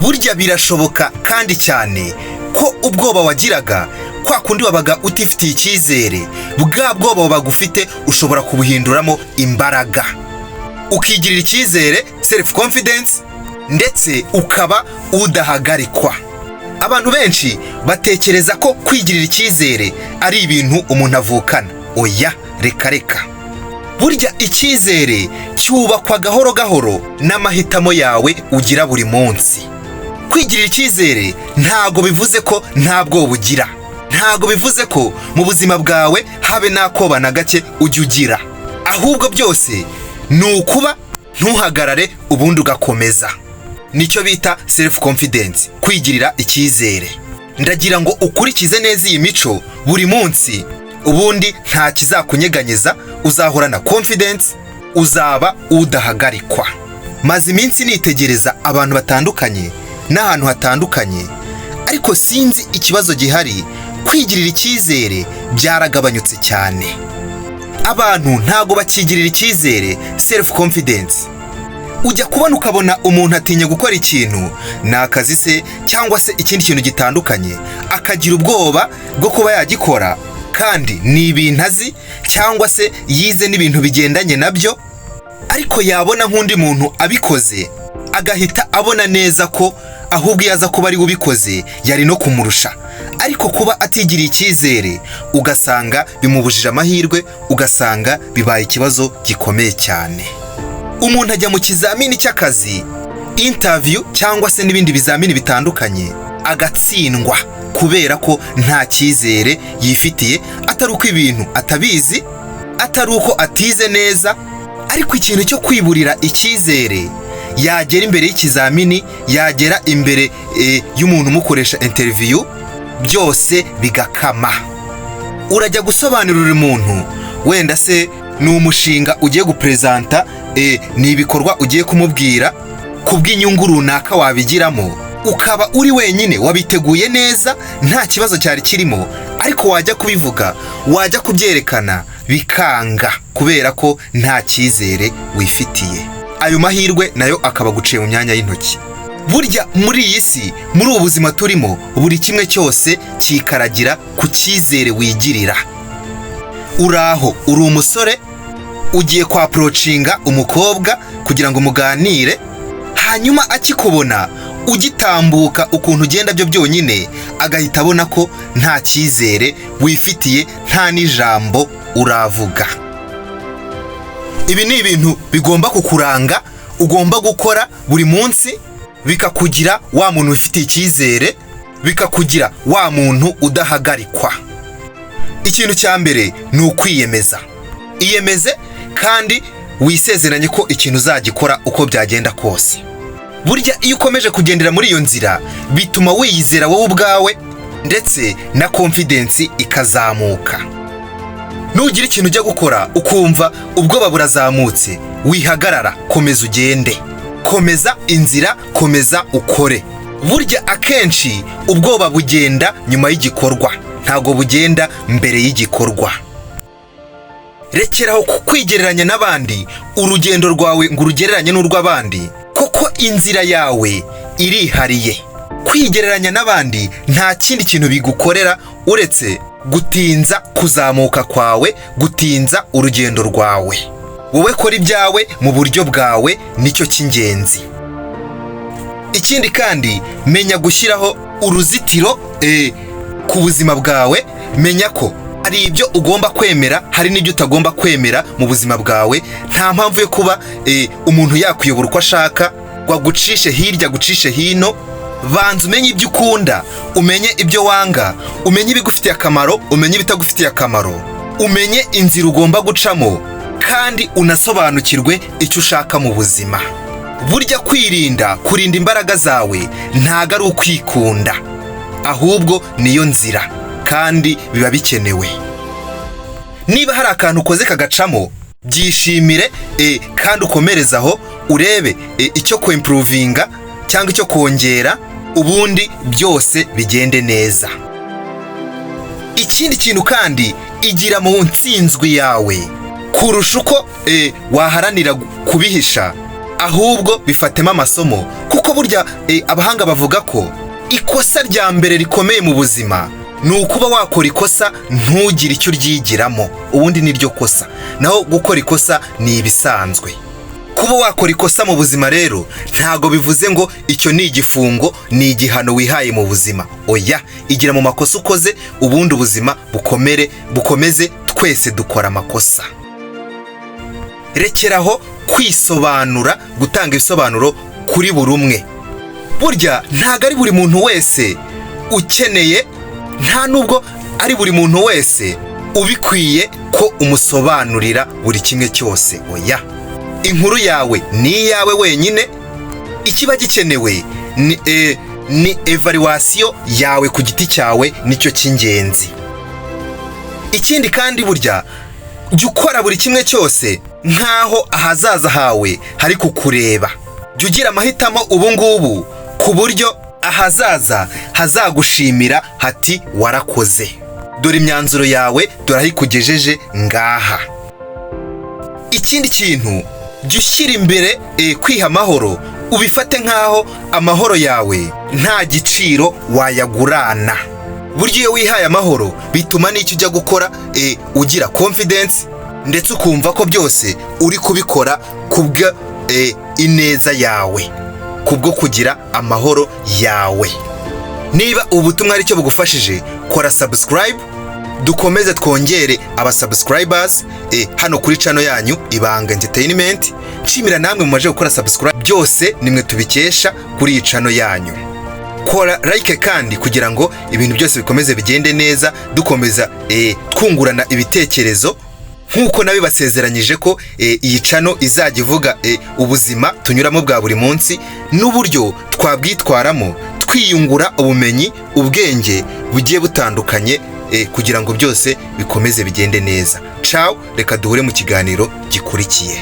burya birashoboka kandi cyane ko ubwoba wagiraga kwa kundi wabaga utifitiye icyizere, bwa bwoba wabaga ufite ushobora kubuhinduramo imbaraga ukigirira icyizere, self confidence, ndetse ukaba udahagarikwa. Abantu benshi batekereza ko kwigirira icyizere ari ibintu umuntu avukana. Oya, reka. Burya icyizere cyubakwa gahoro gahoro n'amahitamo yawe ugira buri munsi. Kwigirira icyizere ntago bivuze ko nta bwoba ugira, ntago bivuze ko mu buzima bwawe habe n'akoba na gake ujya ugira, ahubwo byose ni ukuba ntuhagarare ubundi ugakomeza. Nicyo bita self confidence, kwigirira icyizere. Ndagira ngo ukurikize neza iyi mico buri munsi, ubundi nta kizakunyeganyeza, uzahorana confidence, uzaba udahagarikwa. Maze iminsi nitegereza abantu batandukanye n'ahantu hatandukanye, ariko sinzi ikibazo gihari. Kwigirira icyizere byaragabanyutse cyane. Abantu ntago bakigirira icyizere, self confidence. Ujya kubona ukabona umuntu atinya gukora ikintu, ni akazi se cyangwa se ikindi kintu gitandukanye, akagira ubwoba bwo kuba yagikora, kandi ni ibintu azi cyangwa se yize n'ibintu bigendanye nabyo, ariko yabona nk'undi muntu abikoze agahita abona neza ko ahubwo yaza kuba ari ubikoze yari no kumurusha. Ariko kuba atigiriye icyizere ugasanga bimubujije amahirwe, ugasanga bibaye ikibazo gikomeye cyane. Umuntu ajya mu kizamini cy'akazi, interview cyangwa se n'ibindi bizamini bitandukanye, agatsindwa kubera ko nta cyizere yifitiye, atari uko ibintu atabizi, atari uko atize neza, ariko ikintu cyo kwiburira icyizere, yagera imbere y'ikizamini, yagera imbere y'umuntu umukoresha interview, byose bigakama. Urajya gusobanurira umuntu, wenda se ni umushinga ugiye gupresenta, ni ibikorwa ugiye kumubwira kubw'inyungu runaka wabigiramo, ukaba uri wenyine wabiteguye neza, nta kibazo cyari kirimo, ariko wajya kubivuga, wajya kubyerekana bikanga kubera ko nta cyizere wifitiye. Ayo mahirwe nayo akaba guciye mu myanya y'intoki. Burya muri iyi si, muri ubu buzima turimo, buri kimwe cyose kikaragira ku cyizere wigirira. Uraho, uri umusore, ugiye kwa approachinga umukobwa kugira ngo muganire, hanyuma akikubona ugitambuka ukuntu ugenda byo byonyine, agahita abona ko nta cyizere wifitiye, nta n'ijambo uravuga. Ibi ni ibintu bigomba kukuranga, ugomba gukora buri munsi, bikakugira wa muntu ufitiye icyizere, bikakugira wa muntu udahagarikwa. Ikintu cya mbere ni ukwiyemeza. Iyemeze kandi wisezeranye ko ikintu uzagikora uko byagenda kose. Burya iyo ukomeje kugendera muri iyo nzira, bituma wiyizera wowe ubwawe, ndetse na confidence ikazamuka. Nugira ikintu ujya gukora ukumva ubwoba burazamutse, wihagarara, komeza ugende, komeza inzira, komeza ukore. Burya akenshi ubwoba bugenda nyuma y'igikorwa, ntago bugenda mbere y'igikorwa. Rekeraho kwigereranya n'abandi, urugendo rwawe ngo urugereranye n'urw'abandi, kuko inzira yawe irihariye. Kwigereranya n'abandi nta kindi kintu bigukorera uretse gutinza kuzamuka kwawe, gutinza urugendo rwawe. Wowe kora ibyawe mu buryo bwawe, nicyo cy'ingenzi. Ikindi kandi, menya gushyiraho uruzitiro ku buzima bwawe. Menya ko hari ibyo ugomba kwemera, hari n'ibyo utagomba kwemera mu buzima bwawe. Nta mpamvu yo kuba umuntu yakuyobora uko ashaka, ngo agucishe hirya, agucishe hino. Banza umenye ibyo ukunda, umenye ibyo wanga, umenye ibigufitiye akamaro, umenye ibitagufitiye akamaro, umenye inzira ugomba gucamo, kandi unasobanukirwe icyo ushaka mu buzima. Burya kurinda imbaraga zawe ntago ari ukwikunda, ahubwo niyo nzira, kandi biba bikenewe. Niba hari akantu ukoze kagacamo, byishimire kandi ukomerezaho, urebe icyo kwimprovinga cyangwa icyo kongera, ubundi byose bigende neza. Ikindi kintu kandi, igira mu ntsinzwi yawe kurusha uko waharanira kubihisha, ahubwo bifatemo amasomo, kuko burya abahanga bavuga ko ikosa rya mbere rikomeye mu buzima ni ukuba wakora ikosa ntugire icyo uryigiramo, ubundi niryo kosa. Naho gukora ikosa ni ibisanzwe. Kuba wakora ikosa mu buzima rero ntago bivuze ngo icyo ni igifungo, ni igihano wihaye mu buzima. Oya, igira mu makosa ukoze, ubundi ubuzima bukomeze. Twese dukora amakosa. Rekeraho kwisobanura, gutanga ibisobanuro kuri buri umwe. Burya ntago ari buri muntu wese ukeneye, nta nubwo ari buri muntu wese ubikwiye ko umusobanurira buri kimwe cyose. Oya, inkuru yawe ni iyawe wenyine. Ikiba gikenewe ni evaluation yawe ku giti cyawe, nicyo cy'ingenzi. Ikindi kandi burya jya ukora buri kimwe cyose nk'aho ahazaza hawe hari kukureba. Jya ugira amahitamo ubu ngubu ku buryo ahazaza hazagushimira hati warakoze. Dore imyanzuro yawe, dore aho ikugejeje ngaha. Ikindi kintu, jya ushyira imbere kwiha amahoro, ubifate nk'aho amahoro yawe nta giciro wayagurana. Burya iyo wihaye amahoro bituma n'icyo ujya gukora ugira confidence, ndetse ukumva ko byose uri kubikora kubwa ineza yawe, kubwo kugira amahoro yawe. Niba ubutumwa ari cyo bugufashije, kora subscribe, dukomeze twongere abasubscribers hano kuri channel yanyu Ibanga Entertainment. Nshimira namwe mumaje gukora subscribe, byose nimwe tubikesha kuri iyi channel yanyu. Kora like kandi kugira ngo ibintu byose bikomeze bigende neza, dukomeza twungurana ibitekerezo, nkuko nabibasezeranyije ko iyi channel izajya ivuga ubuzima tunyuramo bwa buri munsi n'uburyo twabwitwaramo, twiyungura ubumenyi, ubwenge bugiye butandukanye, kugira ngo byose bikomeze bigende neza. Ciao, reka duhure mu kiganiro gikurikiye.